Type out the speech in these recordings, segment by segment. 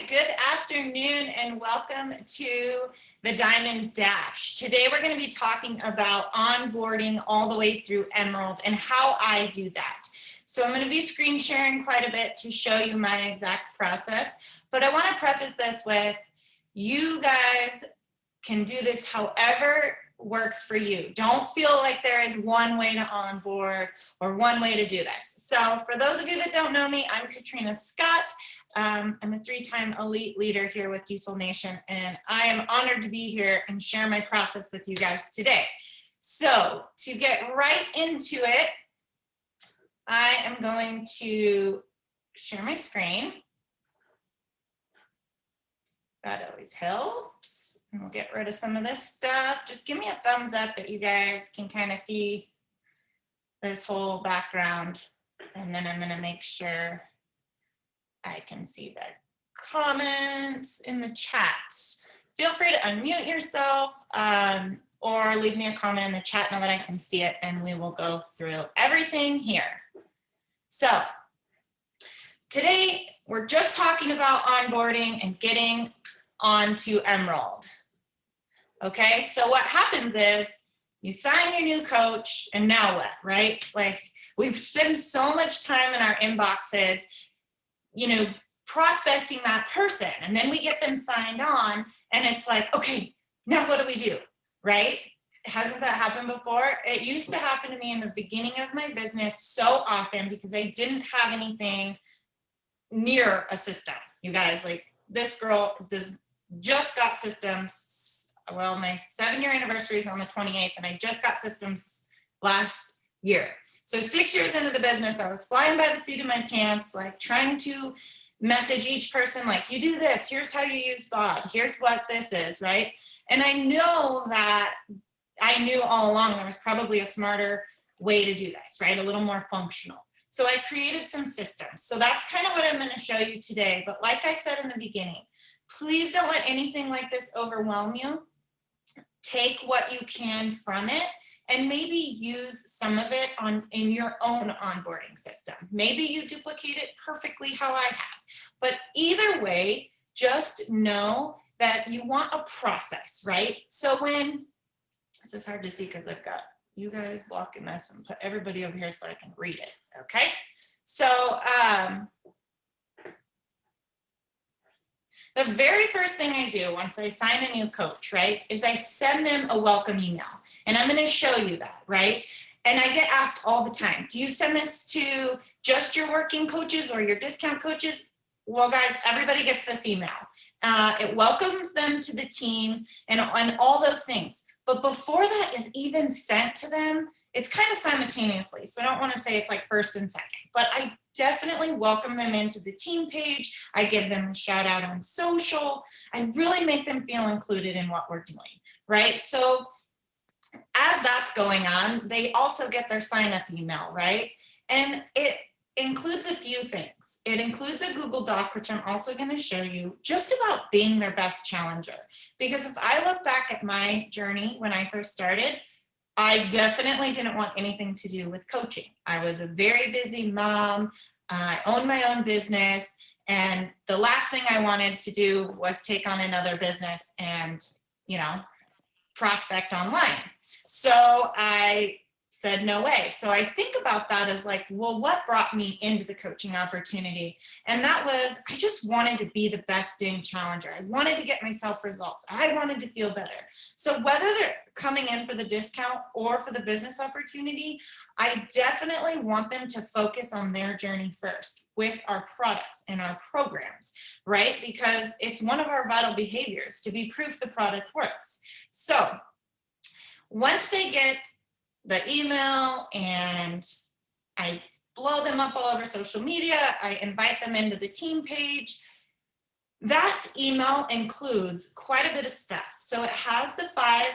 good afternoon and welcome to the Diamond Dash. Today we're going to be talking about onboarding all the way through Emerald and how I do that. So I'm going to be screen sharing quite a bit to show you my exact process, but I want to preface this with you guys can do this however works for you. Don't feel like there is one way to onboard or one way to do this. So for those of you that don't know me, I'm Katrina Scott. I'm a 3-time elite leader here with Diesel Nation, and I am honored to be here and share my process with you guys today. So to get right into it, I am going to share my screen. That always helps. And we'll get rid of some of this stuff. Just give me a thumbs up that you guys can kind of see this whole background. And then I'm going to make sure I can see the comments in the chat. Feel free to unmute yourself or leave me a comment in the chat now that I can see it, and we will go through everything here. So today we're just talking about onboarding and getting onto Emerald. Okay, so what happens is you sign your new coach, and now what, right? Like, we've spent so much time in our inboxes, you know, prospecting that person, and then we get them signed on, and it's like, okay, now what do we do, right? Hasn't that happened before? It used to happen to me in the beginning of my business so often because I didn't have anything near a system. You guys, like, this girl just got systems. Well, my 7-year anniversary is on the 28th, and I just got systems last year. So 6 years into the business, I was flying by the seat of my pants, like trying to message each person, like, you do this, here's how you use Bob, here's what this is, right? And I know that I knew all along there was probably a smarter way to do this, right? A little more functional. So I created some systems. So that's kind of what I'm going to show you today. But like I said in the beginning, please don't let anything like this overwhelm you. Take what you can from it and maybe use some of it in your own onboarding system. Maybe you duplicate it perfectly how I have. But either way, just know that you want a process, right? So when, this is hard to see because I've got you guys blocking this and put everybody over here so I can read it, okay? So the very first thing I do once I sign a new coach, right, is I send them a welcome email. And I'm going to show you that, right? And I get asked all the time, do you send this to just your working coaches or your discount coaches? Well, guys, everybody gets this email. It welcomes them to the team and all those things. But before that is even sent to them, it's kind of simultaneously. So I don't want to say it's like first and second, but I definitely welcome them into the team page. I give them a shout out on social. I really make them feel included in what we're doing, right? So as that's going on, they also get their sign up email, right? And it includes a few things. It includes a Google Doc, which I'm also going to show you, just about being their best challenger. Because if I look back at my journey when I first started, I definitely didn't want anything to do with coaching. I was a very busy mom. I owned my own business. And the last thing I wanted to do was take on another business and, you know, prospect online. So I said, no way. So I think about that as like, well, what brought me into the coaching opportunity? And that was, I just wanted to be the best dang challenger. I wanted to get myself results. I wanted to feel better. So whether they're coming in for the discount or for the business opportunity, I definitely want them to focus on their journey first with our products and our programs, right? Because it's one of our vital behaviors to be proof the product works. So once they get the email and I blow them up all over social media, I invite them into the team page. That email includes quite a bit of stuff. So it has the 5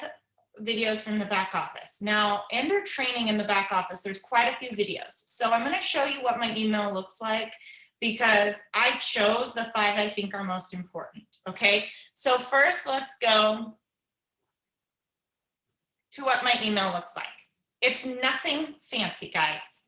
videos from the back office. Now, under training in the back office, there's quite a few videos. So I'm going to show you what my email looks like because I chose the 5 I think are most important. Okay, so first let's go to what my email looks like. It's nothing fancy, guys.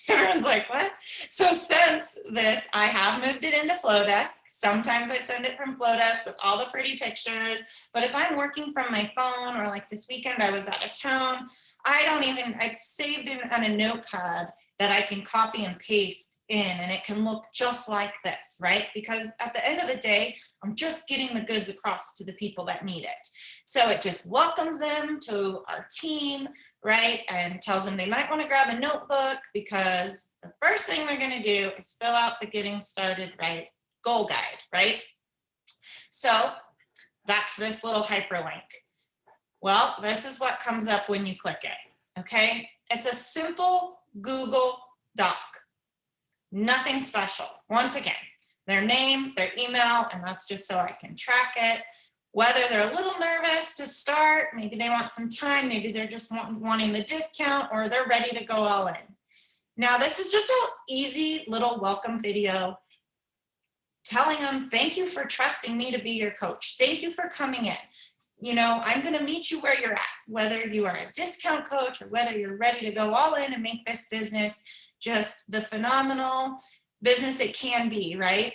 Everyone's like, what? So since this, I have moved it into Flowdesk. Sometimes I send it from Flowdesk with all the pretty pictures, but if I'm working from my phone, or like this weekend I was out of town, I've saved it on a notepad that I can copy and paste in, and it can look just like this, right? Because at the end of the day, I'm just getting the goods across to the people that need it. So it just welcomes them to our team, right? And tells them they might want to grab a notebook, because the first thing they're going to do is fill out the getting started right goal guide, right? So that's this little hyperlink. Well, this is what comes up when you click it, okay? It's a simple Google Doc, nothing special. Once again, their name, their email, and that's just so I can track it. Whether they're a little nervous to start, maybe they want some time, maybe they're just wanting the discount, or they're ready to go all in. Now, this is just an easy little welcome video telling them, thank you for trusting me to be your coach. Thank you for coming in. You know, I'm going to meet you where you're at, whether you are a discount coach or whether you're ready to go all in and make this business just the phenomenal business it can be, right?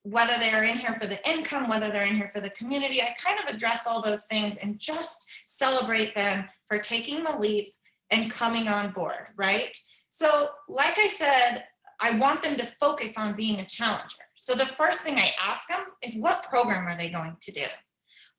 Whether they're in here for the income, whether they're in here for the community, I kind of address all those things and just celebrate them for taking the leap and coming on board, right? So like I said, I want them to focus on being a challenger. So the first thing I ask them is, what program are they going to do?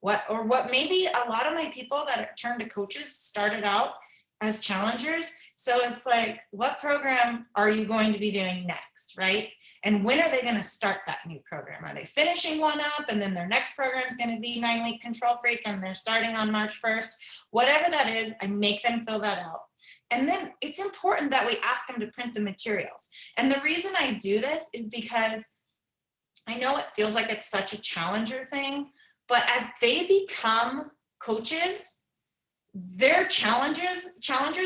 What maybe a lot of my people that turned to coaches started out as challengers. So it's like, what program are you going to be doing next, right? And when are they going to start that new program? Are they finishing one up and then their next program is going to be 9-week Control Freak and they're starting on March 1st? Whatever that is, I make them fill that out. And then it's important that we ask them to print the materials. And the reason I do this is because I know it feels like it's such a challenger thing, but as they become coaches, their challengers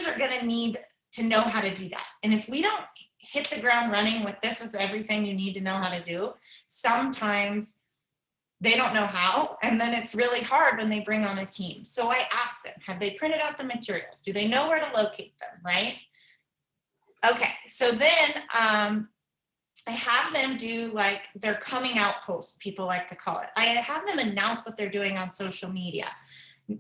are going to need to know how to do that. And if we don't hit the ground running with this is everything you need to know how to do, sometimes they don't know how, and then it's really hard when they bring on a team. So I ask them, have they printed out the materials? Do they know where to locate them, right? Okay, so then I have them do like their coming out post, people like to call it. I have them announce what they're doing on social media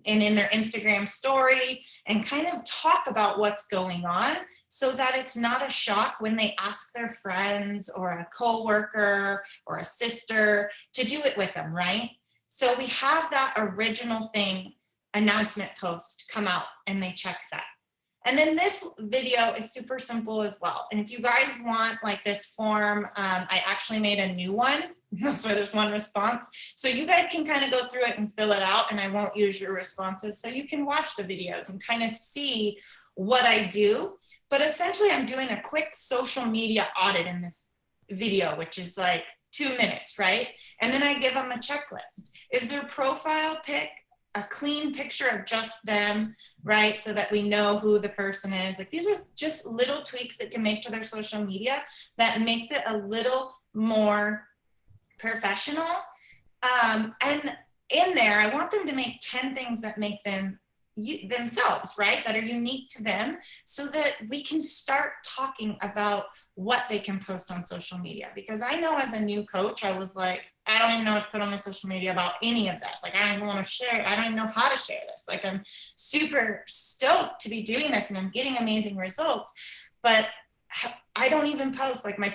and in their Instagram story, and kind of talk about what's going on so that it's not a shock when they ask their friends or a coworker or a sister to do it with them, right? So we have that original thing, announcement post, come out and they check that. And then this video is super simple as well. And if you guys want like this form, I actually made a new one. That's why there's one response. So you guys can kind of go through it and fill it out, and I won't use your responses. So you can watch the videos and kind of see what I do. But essentially I'm doing a quick social media audit in this video, which is like 2 minutes, right? And then I give them a checklist. Is their profile pic a clean picture of just them, right? So that we know who the person is. Like, these are just little tweaks that can make to their social media that makes it a little more professional. And in there, I want them to make 10 things that make them themselves, right? That are unique to them, so that we can start talking about what they can post on social media. Because I know as a new coach, I was like, I don't even know what to put on my social media about any of this. Like, I don't even want to share it. I don't even know how to share this. Like, I'm super stoked to be doing this and I'm getting amazing results, but I don't even post. Like my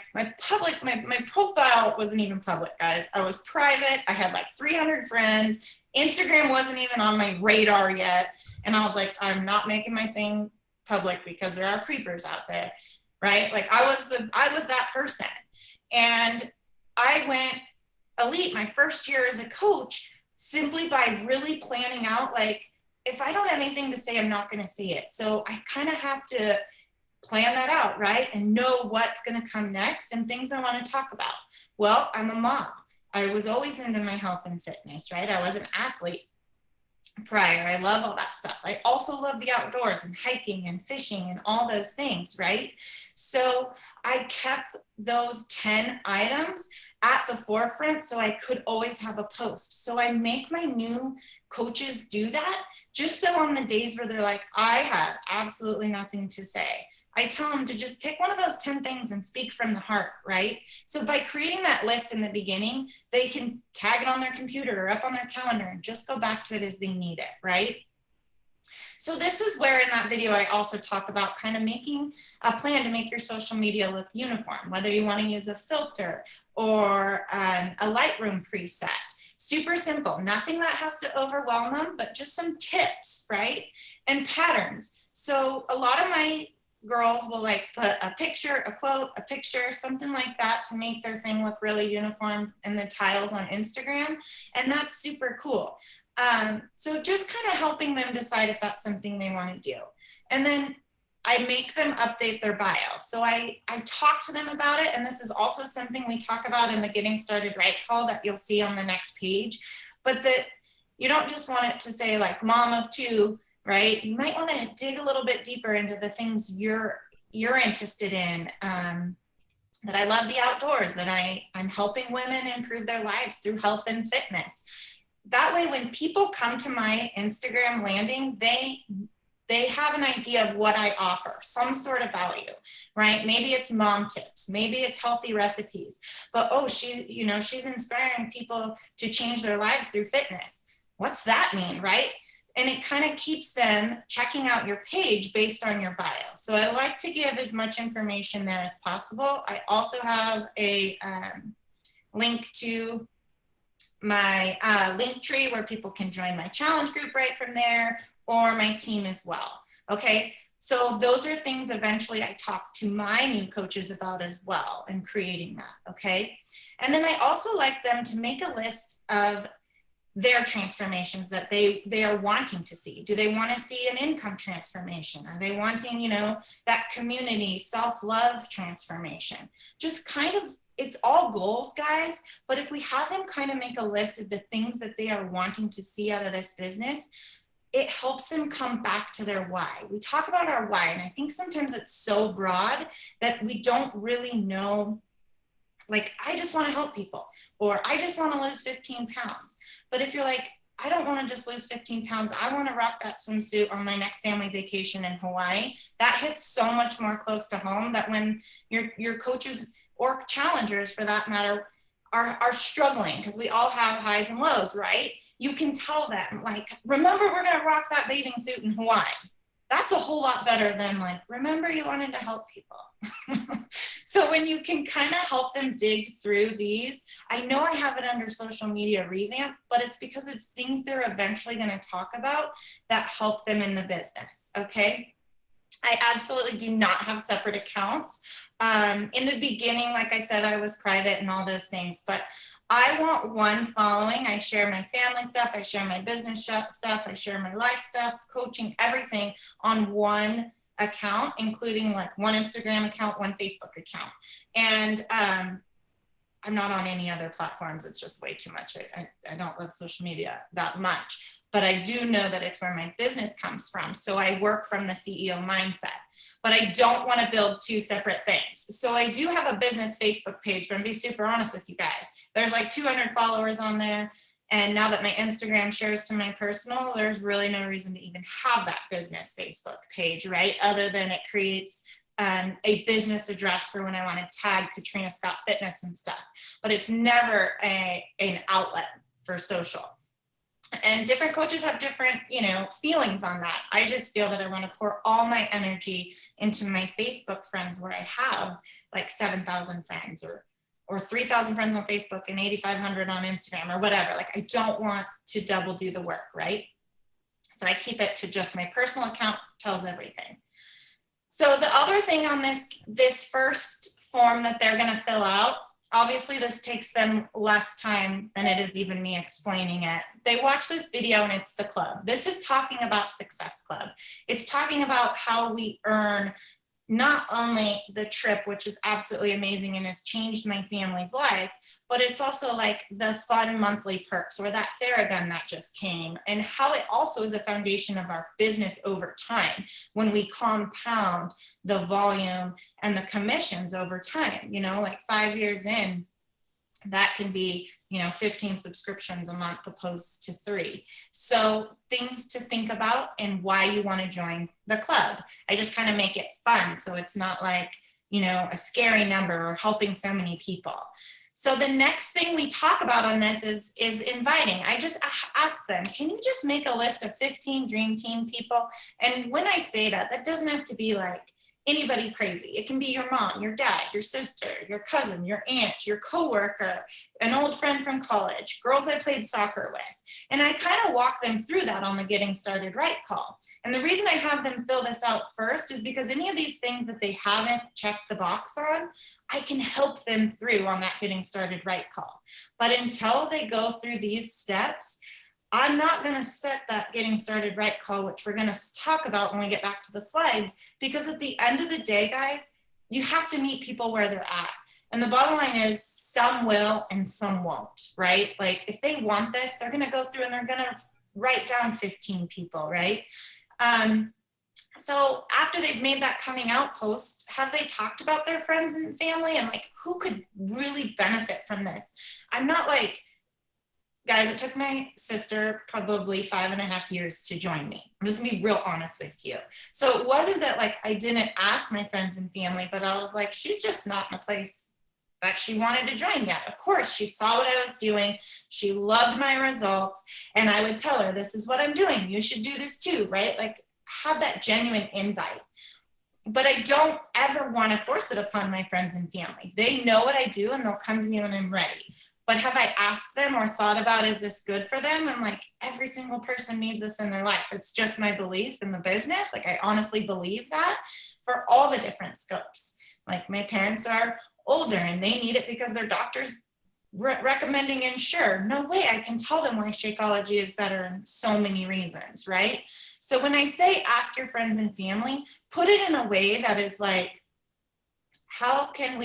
profile wasn't even public, guys. I was private. I had like 300 friends. Instagram wasn't even on my radar yet. And I was like, I'm not making my thing public because there are creepers out there, right? Like, I was that person. And I went elite my first year as a coach simply by really planning out, like, if I don't have anything to say, I'm not going to say it. So I kind of have to plan that out, right? And know what's going to come next and things I want to talk about. Well, I'm a mom. I was always into my health and fitness, right? I was an athlete prior. I love all that stuff. I also love the outdoors and hiking and fishing and all those things, right? So I kept those 10 items at the forefront so I could always have a post. So I make my new coaches do that, just so on the days where they're like, I have absolutely nothing to say, I tell them to just pick one of those 10 things and speak from the heart, right? So by creating that list in the beginning, they can tag it on their computer or up on their calendar and just go back to it as they need it, right? So this is where in that video, I also talk about kind of making a plan to make your social media look uniform, whether you want to use a filter or a Lightroom preset. Super simple, nothing that has to overwhelm them, but just some tips, right? And patterns. So a lot of my girls will like put a picture, a quote, a picture, something like that to make their thing look really uniform in the tiles on Instagram. And that's super cool. So just kind of helping them decide if that's something they want to do. And then I make them update their bio. So I talk to them about it. And this is also something we talk about in the Getting Started Right call that you'll see on the next page. But that you don't just want it to say like mom of two, right? You might want to dig a little bit deeper into the things you're interested in. That I love the outdoors, that I'm helping women improve their lives through health and fitness. That way, when people come to my Instagram landing, they have an idea of what I offer, some sort of value, right? Maybe it's mom tips, maybe it's healthy recipes, but oh, she's inspiring people to change their lives through fitness. What's that mean, right? And it kind of keeps them checking out your page based on your bio. So I like to give as much information there as possible. I also have a link to my link tree where people can join my challenge group right from there, or my team as well. Okay, so those are things eventually I talk to my new coaches about as well, and creating that, okay? And then I also like them to make a list of their transformations that they are wanting to see. Do they want to see an income transformation? Are they wanting, that community self-love transformation? Just kind of, it's all goals, guys, but if we have them kind of make a list of the things that they are wanting to see out of this business, it helps them come back to their why. We talk about our why, and I think sometimes it's so broad that we don't really know, like, I just want to help people, or I just want to lose 15 pounds. But if you're like, I don't want to just lose 15 pounds, I want to rock that swimsuit on my next family vacation in Hawaii, that hits so much more close to home that when your coaches or challengers for that matter are struggling, because we all have highs and lows, right? You can tell them, like, remember, we're going to rock that bathing suit in Hawaii. That's a whole lot better than like, remember you wanted to help people. So when you can kind of help them dig through these, I know I have it under social media revamp, but it's because it's things they're eventually going to talk about that help them in the business, okay? I absolutely do not have separate accounts. In the beginning, like I said, I was private and all those things, but I want one following. I share my family stuff, I share my business stuff, I share my life stuff, coaching, everything on one account, including like one Instagram account, one Facebook account. And I'm not on any other platforms. It's just way too much. I don't love social media that much, but I do know that it's where my business comes from. So I work from the CEO mindset, but I don't want to build two separate things. So I do have a business Facebook page, but I'm gonna be super honest with you guys. There's like 200 followers on there. And now that my Instagram shares to my personal, there's really no reason to even have that business Facebook page, right? Other than it creates a business address for when I want to tag Katrina Scott Fitness and stuff. But it's never an outlet for social. And different coaches have different, feelings on that. I just feel that I want to pour all my energy into my Facebook friends, where I have like 7,000 friends or 3,000 friends on Facebook and 8,500 on Instagram or whatever. Like, I don't want to double do the work, right? So I keep it to just my personal account, tells everything. So the other thing on this first form that they're going to fill out, obviously this takes them less time than it is even me explaining it. They watch this video and it's the club. This is talking about Success Club. It's talking about how we earn not only the trip, which is absolutely amazing and has changed my family's life, but it's also like the fun monthly perks, or that Theragun that just came, and how it also is a foundation of our business over time when we compound the volume and the commissions over time. Like 5 years in, that can be 15 subscriptions a month opposed to 3. So things to think about and why you want to join the club. I just kind of make it fun. So it's not like, a scary number or helping so many people. So the next thing we talk about on this is inviting. I just ask them, can you just make a list of 15 dream team people? And when I say that, that doesn't have to be like anybody crazy. It can be your mom, your dad, your sister, your cousin, your aunt, your coworker, an old friend from college, girls I played soccer with. And I kind of walk them through that on the Getting Started Right call. And the reason I have them fill this out first is because any of these things that they haven't checked the box on, I can help them through on that Getting Started Right call. But until they go through these steps, I'm not going to set that Getting Started Right call, which we're going to talk about when we get back to the slides, because at the end of the day, guys, you have to meet people where they're at. And the bottom line is some will and some won't, right? Like if they want this, they're going to go through and they're going to write down 15 people, right? So after they've made that coming out post, have they talked about their friends and family and like who could really benefit from this? I'm not like, guys, it took my sister probably 5.5 years to join me. I'm just gonna be real honest with you. So it wasn't that like I didn't ask my friends and family, but I was like, she's just not in a place that she wanted to join yet. Of course, she saw what I was doing. She loved my results. And I would tell her, this is what I'm doing. You should do this too, right? Like have that genuine invite. But I don't ever want to force it upon my friends and family. They know what I do and they'll come to me when I'm ready. But have I asked them or thought about, is this good for them? I'm like, every single person needs this in their life. It's just my belief in the business. Like I honestly believe that for all the different scopes. Like my parents are older and they need it because their doctor's recommending Ensure. No way I can tell them why Shakeology is better in so many reasons, right? So when I say ask your friends and family, put it in a way that is like, how can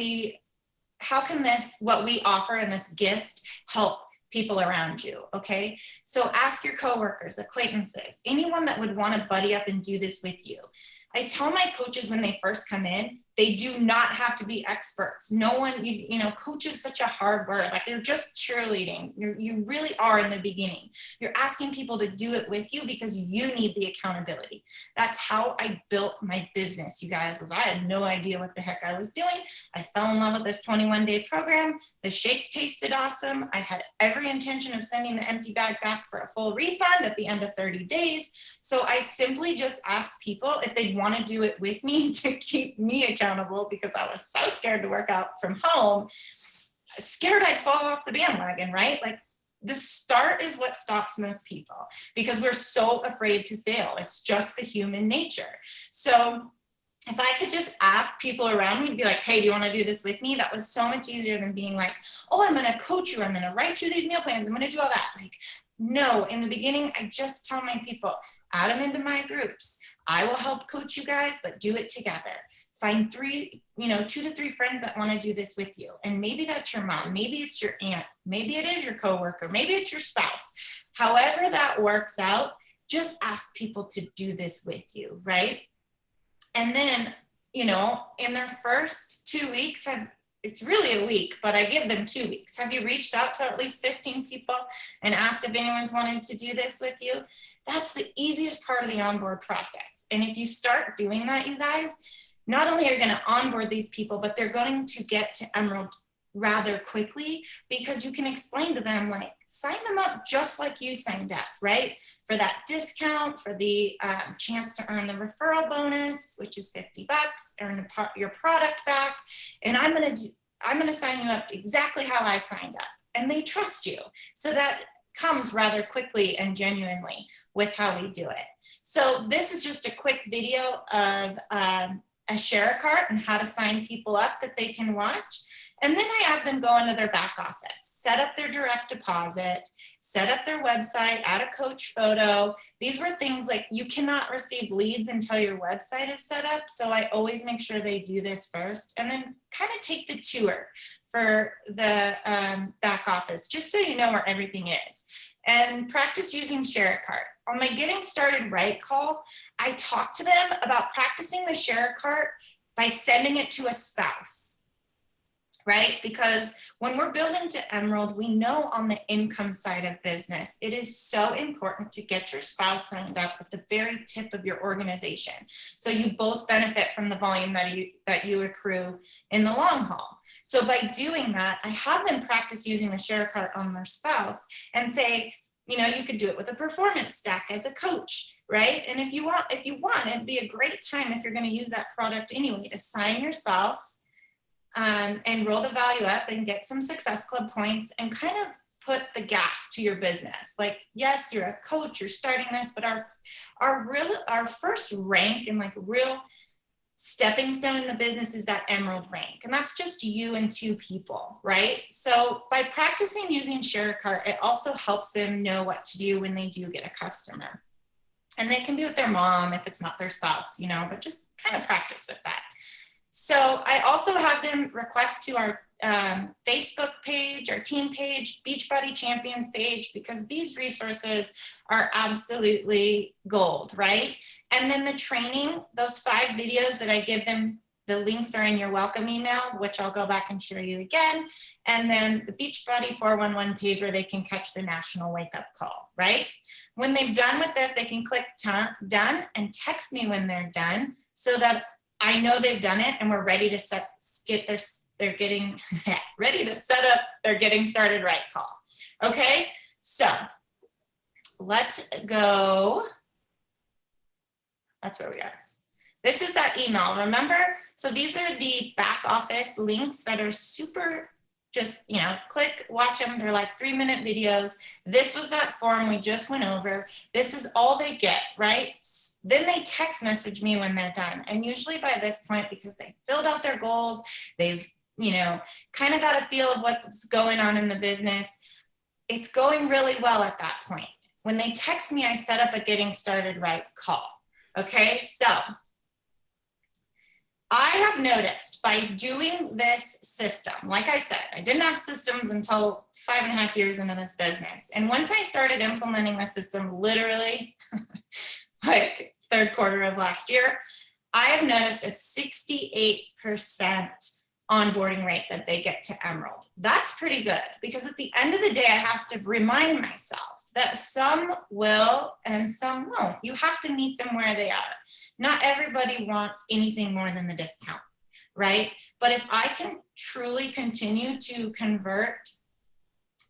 this, what we offer in this gift, help people around you, okay? So ask your coworkers, acquaintances, anyone that would want to buddy up and do this with you. I tell my coaches when they first come in, they do not have to be experts. No one, coach is such a hard word. Like you're just cheerleading. You really are in the beginning. You're asking people to do it with you because you need the accountability. That's how I built my business, you guys, was I had no idea what the heck I was doing. I fell in love with this 21-day program. The shake tasted awesome. I had every intention of sending the empty bag back for a full refund at the end of 30 days. So I simply just asked people if they'd want to do it with me to keep me accountable because I was so scared to work out from home, scared I'd fall off the bandwagon, right? Like the start is what stops most people because we're so afraid to fail. It's just the human nature. So if I could just ask people around me to be like, hey, do you want to do this with me? That was so much easier than being like, oh, I'm going to coach you. I'm going to write you these meal plans. I'm going to do all that. Like, no, in the beginning, I just tell my people, add them into my groups. I will help coach you guys, but do it together. Find 2 to 3 friends that want to do this with you. And maybe that's your mom. Maybe it's your aunt. Maybe it is your coworker. Maybe it's your spouse. However that works out, just ask people to do this with you, right? And then, in their first 2 weeks, it's really a week, but I give them 2 weeks. Have you reached out to at least 15 people and asked if anyone's wanted to do this with you? That's the easiest part of the onboard process. And if you start doing that, you guys, not only are you going to onboard these people, but they're going to get to Emerald rather quickly because you can explain to them, like, sign them up just like you signed up, right? For that discount, for the chance to earn the referral bonus, which is $50, earn your product back. And I'm going to sign you up exactly how I signed up. And they trust you. So that comes rather quickly and genuinely with how we do it. So this is just a quick video of a share a cart and how to sign people up that they can watch. And then I have them go into their back office, set up their direct deposit, set up their website, add a coach photo. These were things like you cannot receive leads until your website is set up. So I always make sure they do this first and then kind of take the tour for the back office, just so you know where everything is. And practice using Share a Cart. On my Getting Started Right call, I talk to them about practicing the Share a Cart by sending it to a spouse. right? Because when we're building to Emerald, we know on the income side of business, it is so important to get your spouse signed up at the very tip of your organization. So you both benefit from the volume that you accrue in the long haul. So by doing that, I have them practice using the share cart on their spouse and say, you know, you could do it with a performance stack as a coach, right? And if you want, it'd be a great time if you're going to use that product anyway to sign your spouse, and roll the value up and get some Success Club points and kind of put the gas to your business. Like, yes, you're a coach, you're starting this, but our first rank and like real stepping stone in the business is that Emerald rank. And that's just you and 2 people, right? So by practicing using Share Cart, it also helps them know what to do when they do get a customer. And they can do it with their mom if it's not their spouse, you know, but just kind of practice with that. So I also have them request to our Facebook page, our team page, Beachbody Champions page, because these resources are absolutely gold, right? And then the training, those 5 videos that I give them, the links are in your welcome email, which I'll go back and show you again. And then the Beachbody 411 page where they can catch the national wake up call, right? When they've done with this, they can click done and text me when they're done so that I know they've done it and we're ready to they're getting ready to set up their getting started right call. Okay, so let's go. That's where we are. This is that email, remember? So these are the back office links that are super, just, you know, click, watch them. They're like 3-minute videos. This was that form we just went over. This is all they get, right? Then they text message me when they're done. And usually by this point, because they filled out their goals, they've, you know, kind of got a feel of what's going on in the business. It's going really well at that point. When they text me, I set up a getting started right call. Okay, so I have noticed by doing this system, like I said, I didn't have systems until 5.5 years into this business. And once I started implementing the system, literally like 3rd quarter of last year, I have noticed a 68% onboarding rate that they get to Emerald. That's pretty good because at the end of the day, I have to remind myself that some will and some won't. You have to meet them where they are. Not everybody wants anything more than the discount, right? But if I can truly continue to convert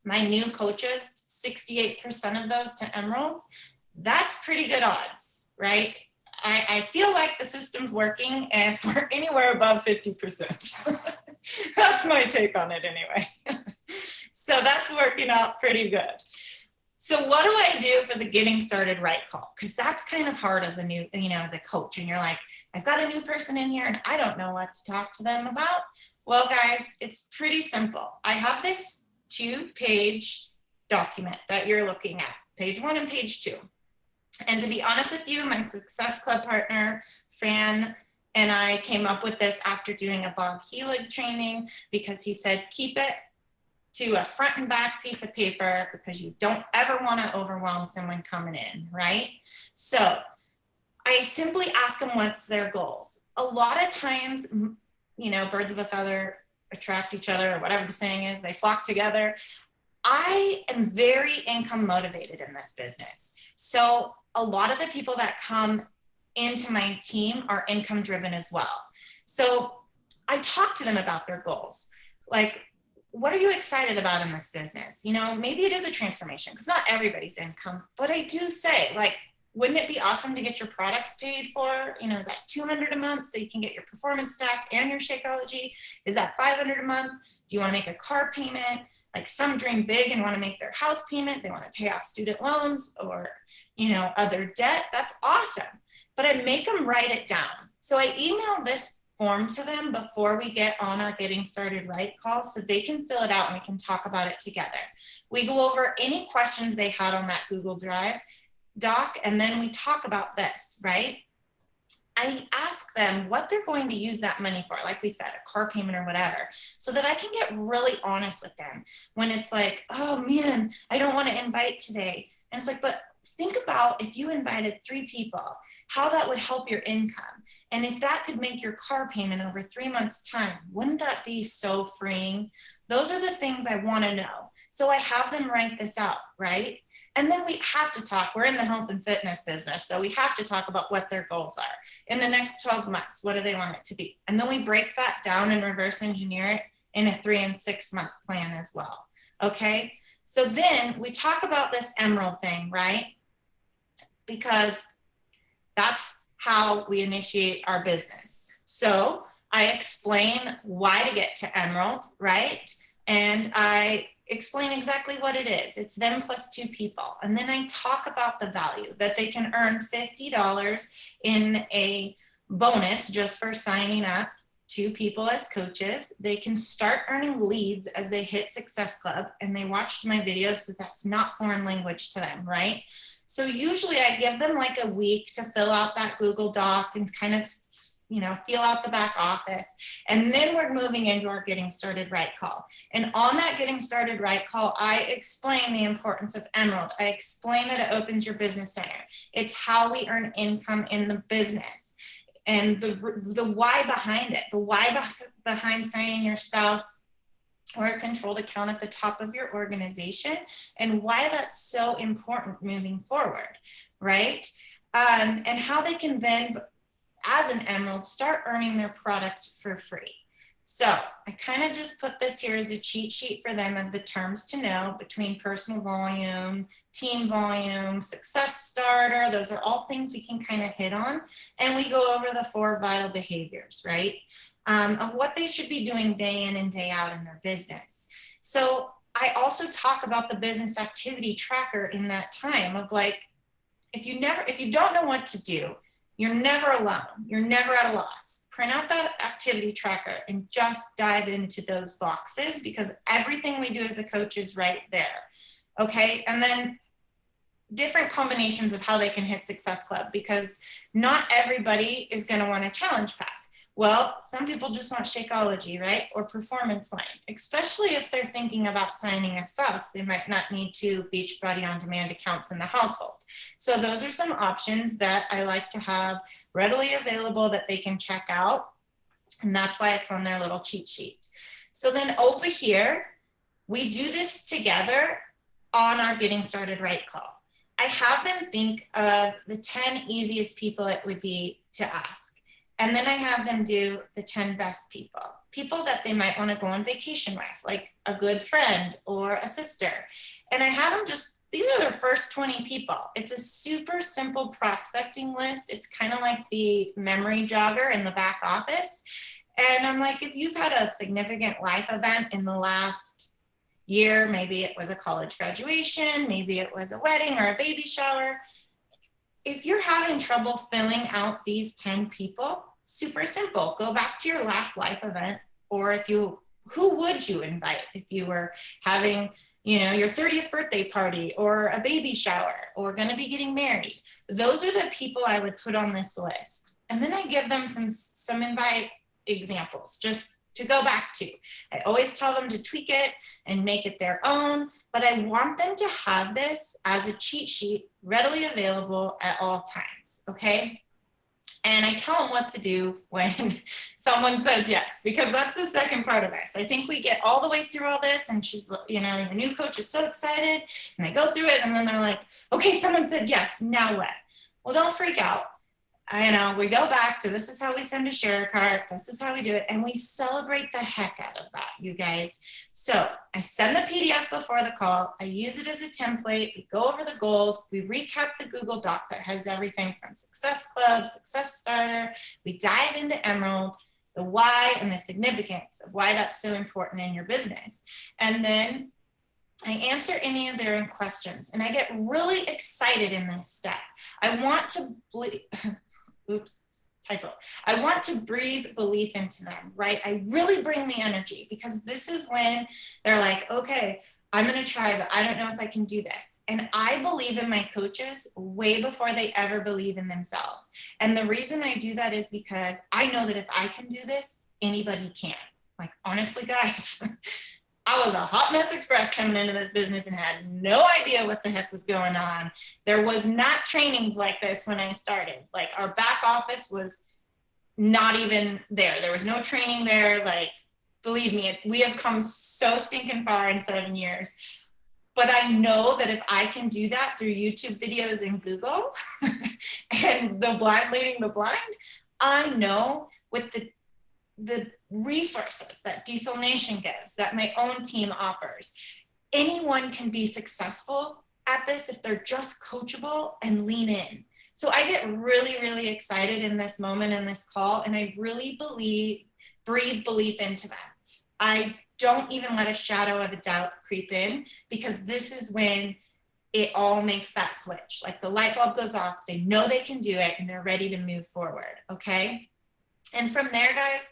my new coaches, 68% of those to Emeralds, that's pretty good odds, right? I feel like the system's working if we're anywhere above 50%. That's my take on it anyway. So that's working out pretty good. So what do I do for the getting started right call? Because that's kind of hard as a new, you know, as a coach, and you're like, I've got a new person in here and I don't know what to talk to them about. Well, guys, it's pretty simple. I have this 2-page document that you're looking at, page 1 and page 2. And to be honest with you, my Success Club partner, Fran, and I came up with this after doing a Bob Helig training because he said, keep it to a front and back piece of paper because you don't ever want to overwhelm someone coming in, right? So I simply ask them what's their goals. A lot of times, you know, birds of a feather attract each other, or whatever the saying is, they flock together. I am very income motivated in this business. So a lot of the people that come into my team are income driven as well. So I talk to them about their goals. Like, what are you excited about in this business? You know, maybe it is a transformation because not everybody's income, but I do say, like, wouldn't it be awesome to get your products paid for? You know, is that $200 a month so you can get your performance stack and your Shakeology? Is that $500 a month? Do you want to make a car payment? Like, some dream big and want to make their house payment. They want to pay off student loans or, you know, other debt. That's awesome. But I make them write it down. So I email this form to them before we get on our getting started right call so they can fill it out and we can talk about it together. We go over any questions they had on that Google Drive doc, and then we talk about this, right? I ask them what they're going to use that money for, like we said, a car payment or whatever, so that I can get really honest with them when it's like, oh man, I don't want to invite today. And it's like, but think about if you invited 3 people, how that would help your income. And if that could make your car payment over 3 months' time, wouldn't that be so freeing? Those are the things I want to know. So I have them write this out, right? And then we have to talk. We're in the health and fitness business, so we have to talk about what their goals are. In the next 12 months, what do they want it to be? And then we break that down and reverse engineer it in a 3 and 6 month plan as well. Okay? So then we talk about this Emerald thing, right? Because that's how we initiate our business. So I explain why to get to Emerald, right? And I explain exactly what it is. It's them plus 2 people. And then I talk about the value that they can earn $50 in a bonus just for signing up 2 people as coaches. They can start earning leads as they hit Success Club, and they watched my videos, so that's not foreign language to them, right? So usually I give them like a week to fill out that Google Doc and kind of, you know, feel out the back office. And then we're moving into our Getting Started Right call. And on that Getting Started Right call, I explain the importance of Emerald. I explain that it opens your business center. It's how we earn income in the business. And the why behind it, the why behind signing your spouse or a controlled account at the top of your organization, and why that's so important moving forward, right? And how they can then, as an Emerald, start earning their product for free. So I kind of just put this here as a cheat sheet for them of the terms to know between personal volume, team volume, success starter. Those are all things we can kind of hit on. And we go over the 4 vital behaviors, right? Of what they should be doing day in and day out in their business. So I also talk about the business activity tracker in that time of like, if you don't know what to do, you're never alone. You're never at a loss. Print out that activity tracker and just dive into those boxes, because everything we do as a coach is right there. Okay. And then different combinations of how they can hit Success Club, because not everybody is going to want a challenge pack. Well, some people just want Shakeology, right? Or Performance Line, especially if they're thinking about signing a spouse. They might not need 2 Beachbody On Demand accounts in the household. So those are some options that I like to have readily available that they can check out. And that's why it's on their little cheat sheet. So then over here, we do this together on our Getting Started Right call. I have them think of the 10 easiest people it would be to ask. And then I have them do the 10 best people that they might want to go on vacation with, like a good friend or a sister. And I have them just, these are their first 20 people. It's a super simple prospecting list. It's kind of like the memory jogger in the back office. And I'm like, if you've had a significant life event in the last year, maybe it was a college graduation, maybe it was a wedding or a baby shower. If you're having trouble filling out these 10 people, super simple. Go back to your last life event, or who would you invite if you were having, you know, your 30th birthday party or a baby shower or going to be getting married? Those are the people I would put on this list. And then I give them some invite examples just to go back to. I always tell them to tweak it and make it their own, but I want them to have this as a cheat sheet readily available at all times, okay? And I tell them what to do when someone says yes, because that's the second part of this. I think we get all the way through all this and she's, you know, your new coach is so excited and they go through it and then they're like, okay, someone said yes, now what? Well, don't freak out. I know, we go back to this is how we send a share cart, this is how we do it, and we celebrate the heck out of that, you guys. So I send the PDF before the call, I use it as a template, we go over the goals, we recap the Google Doc that has everything from Success Club, Success Starter, we dive into Emerald, the why and the significance of why that's so important in your business. And then I answer any of their questions, and I get really excited in this step. I want to I want to breathe belief into them, right? I really bring the energy, because this is when they're like, okay, I'm going to try, but I don't know if I can do this. And I believe in my coaches way before they ever believe in themselves. And the reason I do that is because I know that if I can do this, anybody can. Like, honestly, guys, I was a hot mess express coming into this business and had no idea what the heck was going on. There was not trainings like this when I started. Like, our back office was not even there. There was no training there. Like, believe me, we have come so stinking far in 7 years. But I know that if I can do that through YouTube videos and Google and the blind leading the blind, I know with the resources that Diesel Nation gives, that my own team offers, anyone can be successful at this if they're just coachable and lean in. So I get really, really excited in this moment in this call, and I really breathe belief into that. I don't even let a shadow of a doubt creep in, because this is when it all makes that switch. Like the light bulb goes off, they know they can do it, and they're ready to move forward, okay? And from there, guys,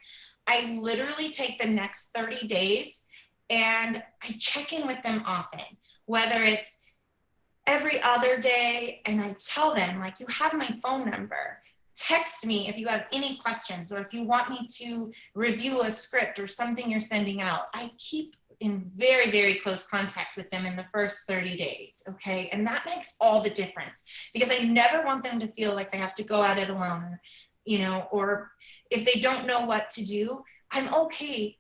I literally take the next 30 days and I check in with them often, whether it's every other day, and I tell them, like, you have my phone number. Text me if you have any questions, or if you want me to review a script or something you're sending out. I keep in very, very close contact with them in the first 30 days, okay? And that makes all the difference, because I never want them to feel like they have to go at it alone, or, you know, or if they don't know what to do, I'm okay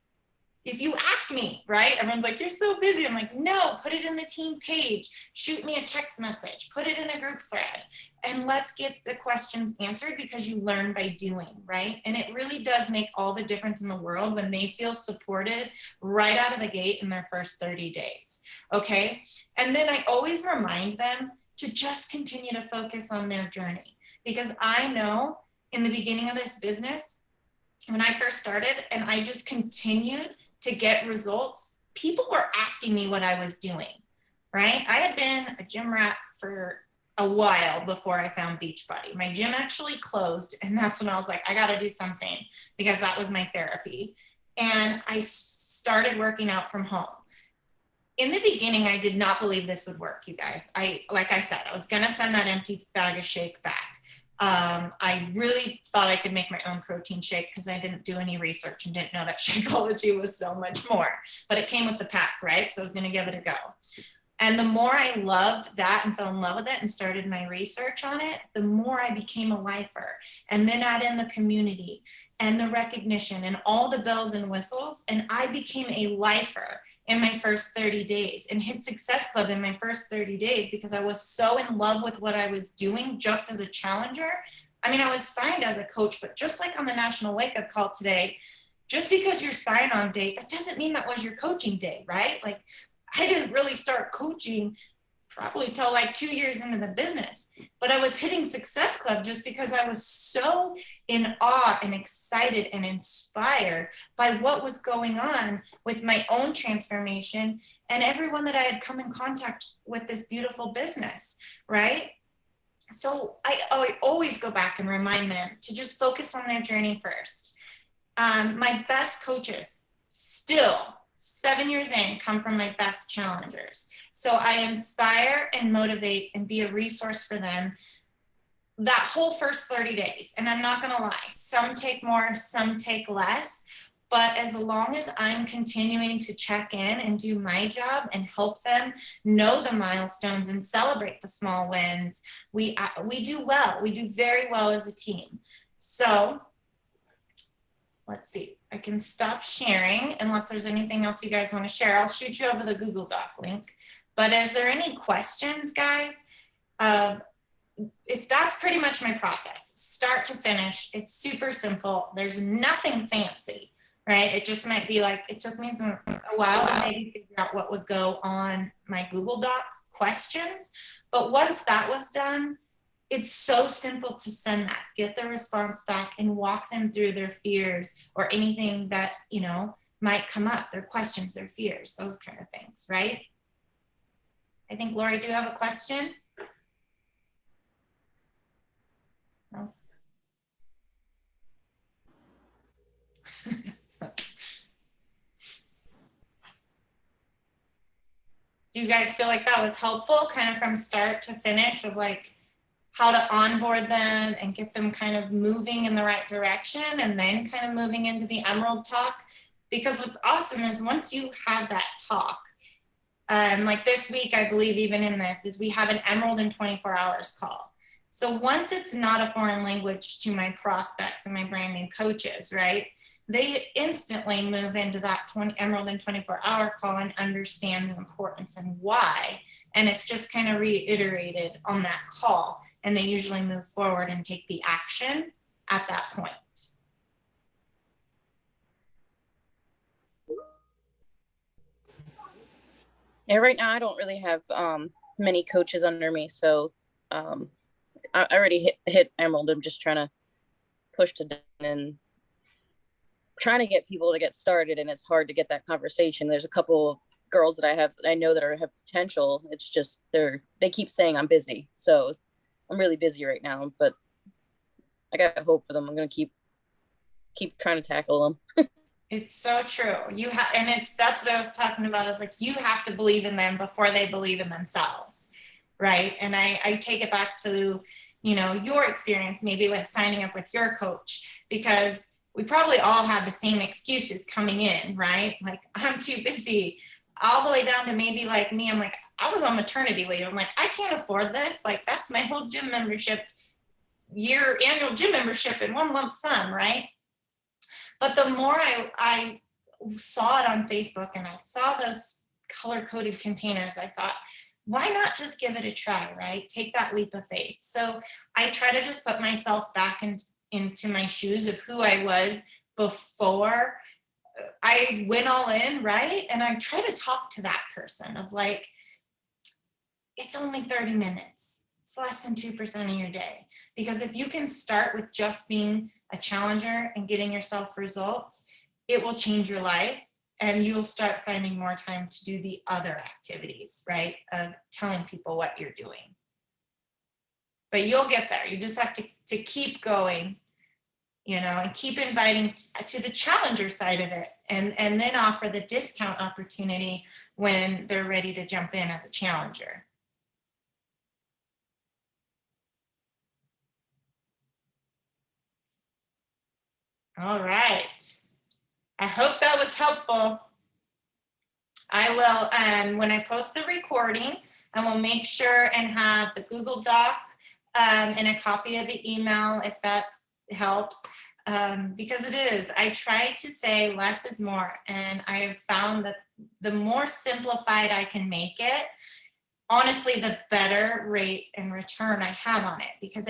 if you ask me, right? Everyone's like, you're so busy. I'm like, no, put it in the team page, shoot me a text message, put it in a group thread, and let's get the questions answered, because you learn by doing, right? And it really does make all the difference in the world when they feel supported right out of the gate in their first 30 days, okay? And then I always remind them to just continue to focus on their journey, because I know in the beginning of this business, when I first started and I just continued to get results, people were asking me what I was doing, right? I had been a gym rat for a while before I found Beachbody. My gym actually closed, and that's when I was like, I got to do something, because that was my therapy. And I started working out from home. In the beginning, I did not believe this would work, you guys. Like I said, I was going to send that empty bag of shake back. I really thought I could make my own protein shake, because I didn't do any research and didn't know that Shakeology was so much more, but it came with the pack, right? So I was going to give it a go. And the more I loved that and fell in love with it and started my research on it, the more I became a lifer. And then add in the community and the recognition and all the bells and whistles, and I became a lifer in my first 30 days and hit Success Club in my first 30 days, because I was so in love with what I was doing just as a challenger. I mean, I was signed as a coach, but just like on the National Wake Up Call today, just because you're signed on date, that doesn't mean that was your coaching day, right? Like, I didn't really start coaching probably till like 2 years into the business, but I was hitting Success Club just because I was so in awe and excited and inspired by what was going on with my own transformation and everyone that I had come in contact with this beautiful business, right? So I always go back and remind them to just focus on their journey first. My best coaches still 7 years in come from my best challengers. So I inspire and motivate and be a resource for them that whole first 30 days. And I'm not going to lie, some take more, some take less. But as long as I'm continuing to check in and do my job and help them know the milestones and celebrate the small wins, we do well. We do very well as a team. So let's see, I can stop sharing unless there's anything else you guys want to share. I'll shoot you over the Google Doc link. But is there any questions, guys? That's pretty much my process, start to finish. It's super simple. There's nothing fancy, right? It just might be like, it took me a while to maybe figure out what would go on my Google Doc questions. But once that was done, it's so simple to send that, get the response back, and walk them through their fears or anything that, you know, might come up, their questions, their fears, those kind of things, right? I think, Lori, do you have a question? No. Do you guys feel like that was helpful, kind of from start to finish, of like how to onboard them and get them kind of moving in the right direction, and then kind of moving into the Emerald talk? Because what's awesome is once you have that talk, like this week, I believe even in this, is we have an Emerald in 24 hours call. So once it's not a foreign language to my prospects and my brand new coaches, right? They instantly move into that Emerald in 24-hour call and understand the importance and why. And it's just kind of reiterated on that call. And they usually move forward and take the action at that point. Yeah, right now I don't really have many coaches under me, so I already hit Emerald. I'm just trying to push to done and trying to get people to get started, and it's hard to get that conversation. There's a couple girls that I know that have potential. It's just they keep saying I'm busy, so I'm really busy right now. But I got hope for them. I'm gonna keep trying to tackle them. It's so true. And that's what I was talking about, is like, you have to believe in them before they believe in themselves, right? And I take it back to, your experience maybe with signing up with your coach, because we probably all have the same excuses coming in, right? Like, I'm too busy, all the way down to maybe like me, I'm like, I was on maternity leave. I'm like, I can't afford this. Like, that's my whole gym membership, annual gym membership in one lump sum, right? But the more I saw it on Facebook and I saw those color-coded containers, I thought, why not just give it a try, right? Take that leap of faith. So I try to just put myself back into my shoes of who I was before I went all in, right? And I try to talk to that person of like, it's only 30 minutes. It's less than 2% of your day. Because if you can start with just being a challenger and getting yourself results, it will change your life, and you'll start finding more time to do the other activities, right? Of telling people what you're doing. But you'll get there. You just have to keep going, and keep inviting to the challenger side of it, and then offer the discount opportunity when they're ready to jump in as a challenger. All right. I hope that was helpful. I will, when I post the recording, I will make sure and have the Google Doc and a copy of the email, if that helps, because it is. I try to say less is more, and I have found that the more simplified I can make it, honestly, the better rate and return I have on it, because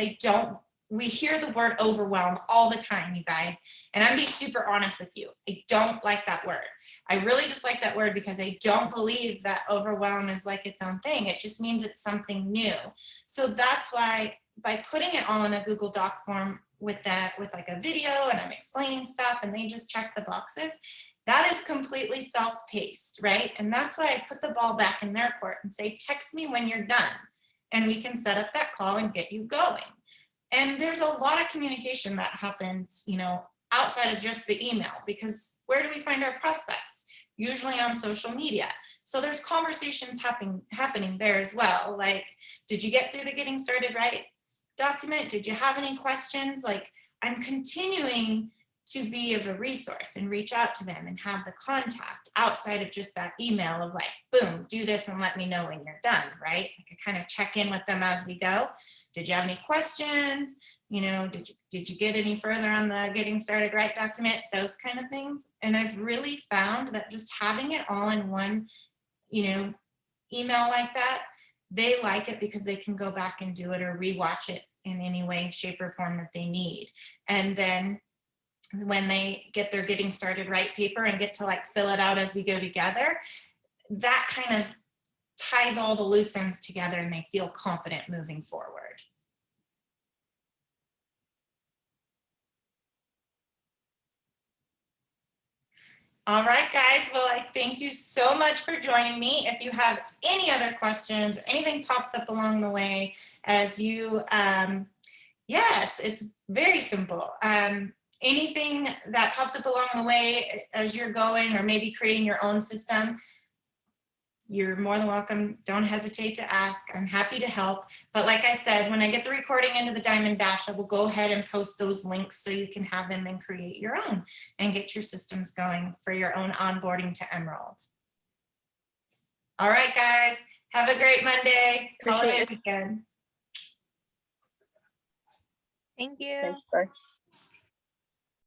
we hear the word overwhelm all the time, you guys. And I'm being super honest with you. I don't like that word. I really dislike that word because I don't believe that overwhelm is like its own thing. It just means it's something new. So that's why, by putting it all in a Google Doc form with like a video, and I'm explaining stuff and they just check the boxes, that is completely self-paced, right? And that's why I put the ball back in their court and say, text me when you're done, and we can set up that call and get you going. And there's a lot of communication that happens, outside of just the email, because where do we find our prospects? Usually on social media. So there's conversations happening there as well. Like, did you get through the getting started right document? Did you have any questions? Like, I'm continuing to be of a resource and reach out to them and have the contact outside of just that email of like, boom, do this and let me know when you're done, right? Like, I kind of check in with them as we go. Did you have any questions? Did you get any further on the getting started right document? Those kind of things. And I've really found that just having it all in one, email like that, they like it because they can go back and do it or rewatch it in any way, shape, or form that they need. And then when they get their getting started right paper and get to like fill it out as we go together, that kind of ties all the loose ends together and they feel confident moving forward. All right, guys. Well, I thank you so much for joining me. If you have any other questions or anything pops up along the way as you, yes, it's very simple. Anything that pops up along the way as you're going, or maybe creating your own system, you're more than welcome. Don't hesitate to ask. I'm happy to help. But like I said, when I get the recording into the Diamond Dash, I will go ahead and post those links so you can have them and create your own and get your systems going for your own onboarding to Emerald. All right, guys. Have a great Monday. Holiday weekend. Thank you. Thanks, bye.